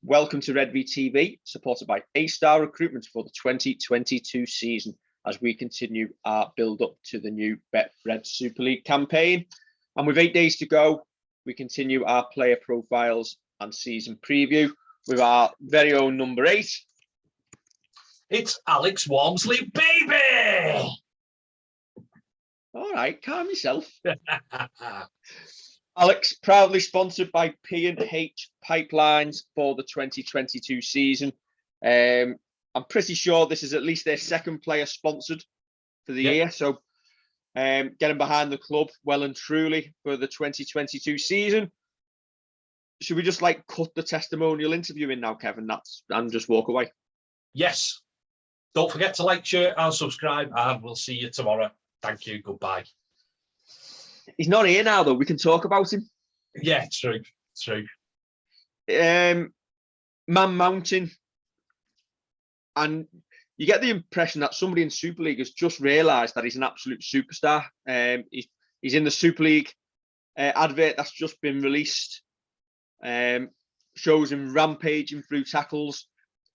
Welcome to Red V TV, supported by A-Star Recruitment for the 2022 season, as we continue our build-up to the new Betfred Super League campaign. And with 8 days to go, we continue our player profiles and season preview with our very own number 8. It's Alex Walmsley, baby! All right, calm yourself. Alex, proudly sponsored by P&H Pipelines for the 2022 season. I'm pretty sure this is at least their second player sponsored for the year. So getting behind the club well and truly for the 2022 season. Should we just cut the testimonial interview in now, Kevin, and just walk away? Yes. Don't forget to like, share and subscribe, and we'll see you tomorrow. Thank you. Goodbye. He's not here now, though. We can talk about him. Yeah, true. Man Mountain. And you get the impression that somebody in Super League has just realised that he's an absolute superstar. He's in the Super League advert that's just been released. Shows him rampaging through tackles.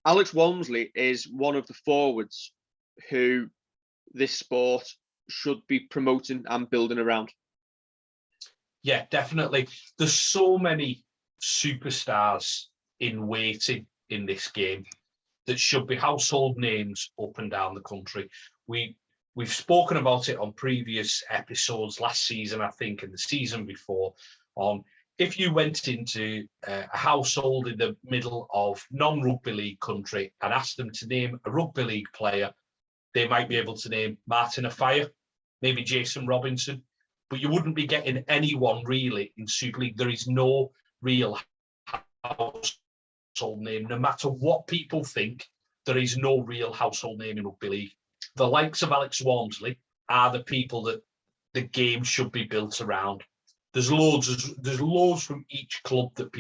Alex Walmsley is one of the forwards who this sport should be promoting and building around. Yeah, definitely. There's so many superstars in waiting in this game that should be household names up and down the country. We've spoken about it on previous episodes last season, I think, and the season before, on if you went into a household in the middle of non-rugby league country and asked them to name a rugby league player, they might be able to name Martin Afire, maybe Jason Robinson, but you wouldn't be getting anyone really in Super League. There is no real household name. No matter what people think, there is no real household name in rugby league. The likes of Alex Walmsley are the people that the game should be built around. There's loads from each club that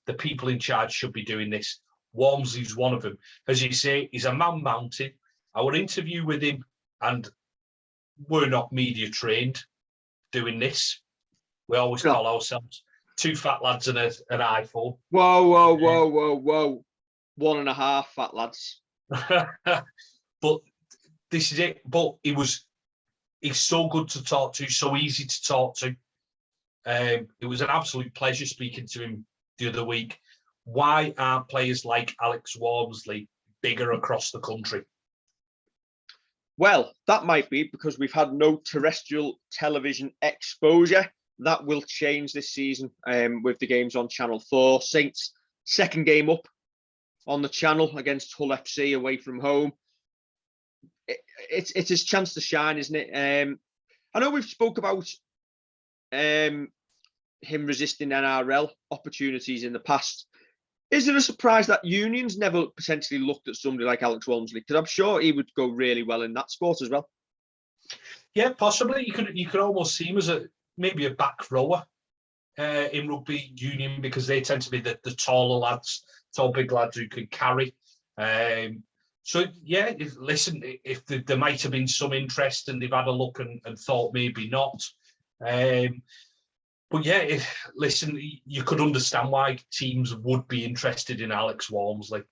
the people in charge should be doing this. Walmsley's one of them. As you say, he's a man mountain. Our interview with him, and we're not media trained doing this. We always call ourselves two fat lads and an iPhone. Whoa. 1.5 fat lads. But this is it. But he's so good to talk to, so easy to talk to. It was an absolute pleasure speaking to him the other week. Why aren't players like Alex Walmsley bigger across the country? Well, that might be because we've had no terrestrial television exposure. That will change this season with the games on Channel 4. Saints' second game up on the channel against Hull FC away from home. It's his chance to shine, isn't it? I know we've spoke about him resisting NRL opportunities in the past. Is it a surprise that Union's never potentially looked at somebody like Alex Walmsley? Because I'm sure he would go really well in that sport as well. Yeah, possibly. You could almost see him as maybe a back rower in rugby union, because they tend to be the taller lads, tall big lads who can carry. So yeah, listen, if there might have been some interest and they've had a look and thought maybe not. But yeah, listen, you could understand why teams would be interested in Alex Walmsley.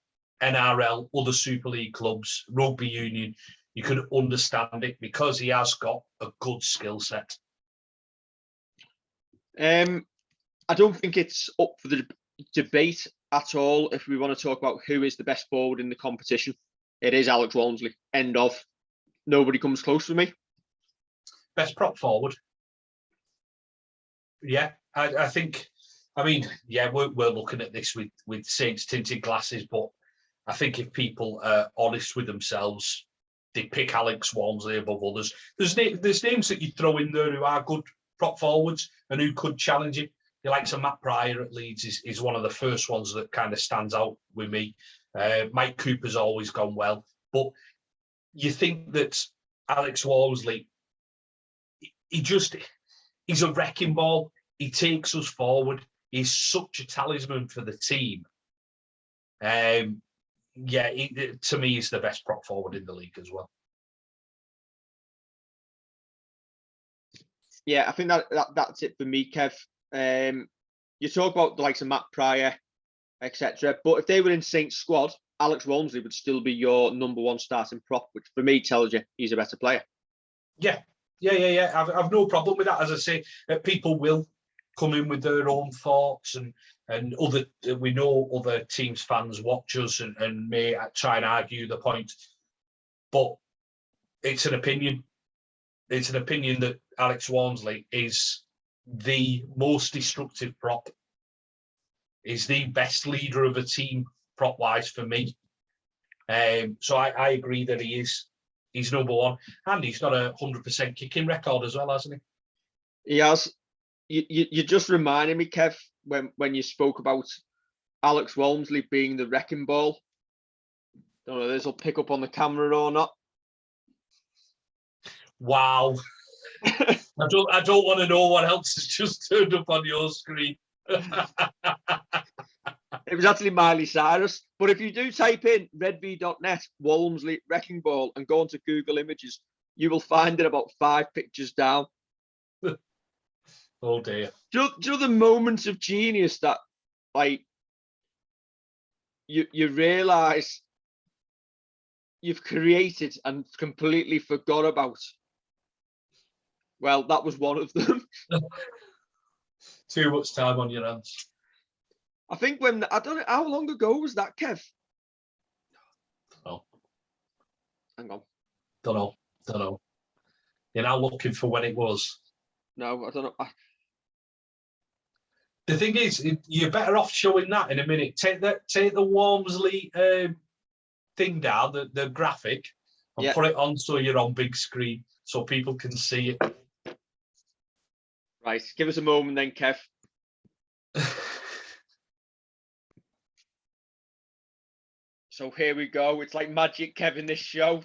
NRL, other Super League clubs, rugby union, you could understand it because he has got a good skill set. I don't think it's up for the debate at all if we want to talk about who is the best forward in the competition. It is Alex Walmsley. End of. Nobody comes close to me. Best prop forward. Yeah, I think. I mean, yeah, we're looking at this with Saints tinted glasses, but I think if people are honest with themselves, they pick Alex Walmsley above others. There's names that you throw in there who are good prop forwards and who could challenge him. The likes of Matt Pryor at Leeds is one of the first ones that kind of stands out with me. Mike Cooper's always gone well, but you think that Alex Walmsley, he's a wrecking ball. He takes us forward. He's such a talisman for the team. To me, he's the best prop forward in the league as well. Yeah, I think that's it for me, Kev. you talk about the likes of Matt Pryor, etc. But if they were in Saints squad, Alex Walmsley would still be your number one starting prop, which for me tells you he's a better player. Yeah. I've no problem with that. As I say, people will come in with their own thoughts, and we know other teams' fans watch us and may try and argue the point, but it's an opinion. It's an opinion that Alex Walmsley is the most destructive prop, is the best leader of a team prop-wise for me. So I agree that he's number one, and he's got a 100% kicking record as well, hasn't he? He has. You just reminded me, Kev, when you spoke about Alex Walmsley being the wrecking ball. Don't know if this will pick up on the camera or not. Wow. I don't want to know what else has just turned up on your screen. It was actually Miley Cyrus. But if you do type in redv.net, Walmsley wrecking ball, and go onto Google Images, you will find it about 5 pictures down. Oh dear. Do you know the moments of genius that, like, you realise you've created and completely forgot about? Well, that was one of them. Too much time on your hands. I think I don't know, how long ago was that, Kev? Oh. Hang on. Don't know. You're now looking for when it was. No, I don't know. The thing is, you're better off showing that in a minute. Take the Walmsley thing down, the graphic, and put it on so you're on big screen so people can see it. Right, give us a moment then, Kev. So here we go. It's like magic, Kev, in this show.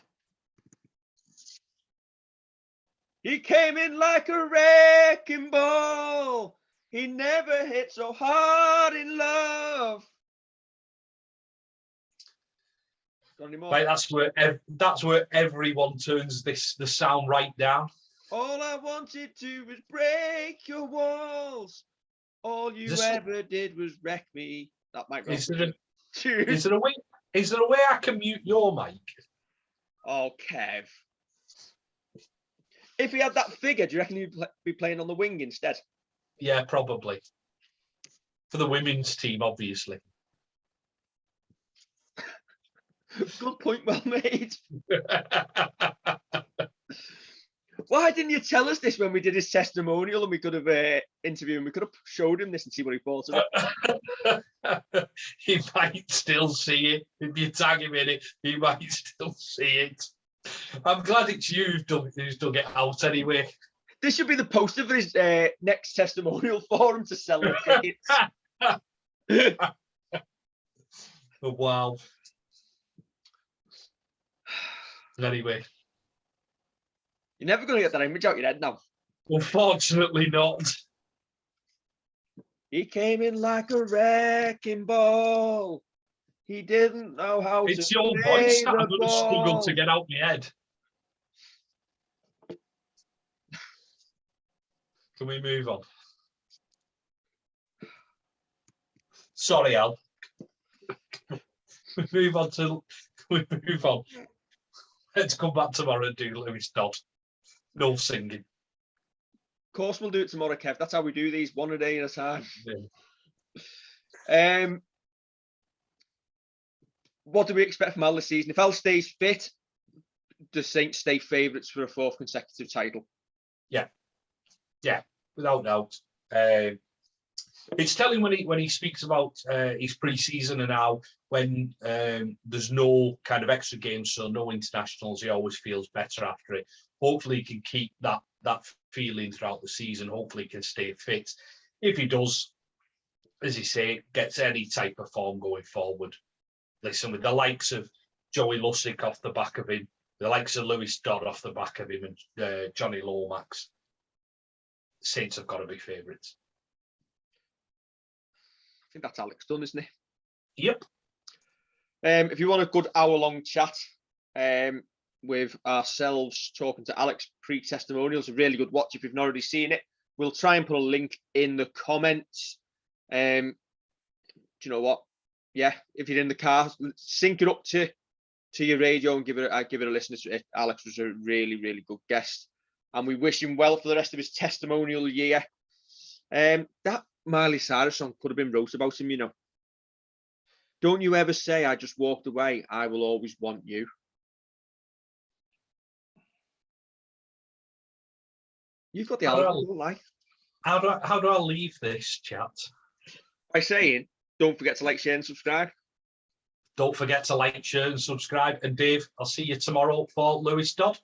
He came in like a wrecking ball. He never hit so hard in love. Got any more? Right, that's where everyone turns the sound right down. All I wanted to was break your walls. All you ever did was wreck me. That might be. Is there a way I can mute your mic? Oh, Kev. If he had that figure, do you reckon he'd be playing on the wing instead? Yeah, probably. For the women's team, obviously. Good point, well made. Why didn't you tell us this when we did his testimonial and we could have interviewed him? We could have showed him this and see what he thought of it. He might still see it. If you tag him in it, he might still see it. I'm glad it's you who's dug it out anyway. This should be the poster for his next testimonial for him to sell the tickets. Oh, wow. Anyway. You're never going to get that image out your head now. Unfortunately not. He came in like a wrecking ball. He didn't know how to. It's your voice that I'm going to struggle to get out my head. Can we move on? Sorry, Al. We move on. Let's come back tomorrow and do Lewis Dodd. No singing. Of course, we'll do it tomorrow, Kev. That's how we do these, one a day at a time. Yeah. What do we expect from Al this season? If Al stays fit, the Saints stay favourites for a 4th consecutive title. Yeah, without doubt. It's telling when he speaks about his pre-season and how when there's no kind of extra games, so no internationals, he always feels better after it. Hopefully he can keep that feeling throughout the season. Hopefully he can stay fit. If he does, as you say, gets any type of form going forward. Listen, with the likes of Joey Lussick off the back of him, the likes of Lewis Dodd off the back of him, and Johnny Lomax, Saints have got to be favourites. I think that's Alex done, isn't he? Yep. If you want a good hour-long chat with ourselves talking to Alex pre-testimonials, a really good watch if you've not already seen it. We'll try and put a link in the comments. Do you know what? Yeah, if you're in the car, sync it up to your radio and give it a listen. Alex was a really, really good guest, and we wish him well for the rest of his testimonial year. That Miley Cyrus song could have been wrote about him, you know. Don't you ever say I just walked away. I will always want you. You've got the album, like. How do I leave this chat? By saying, don't forget to like, share, and subscribe. Don't forget to like, share, and subscribe. And Dave, I'll see you tomorrow for Lewis Dodd.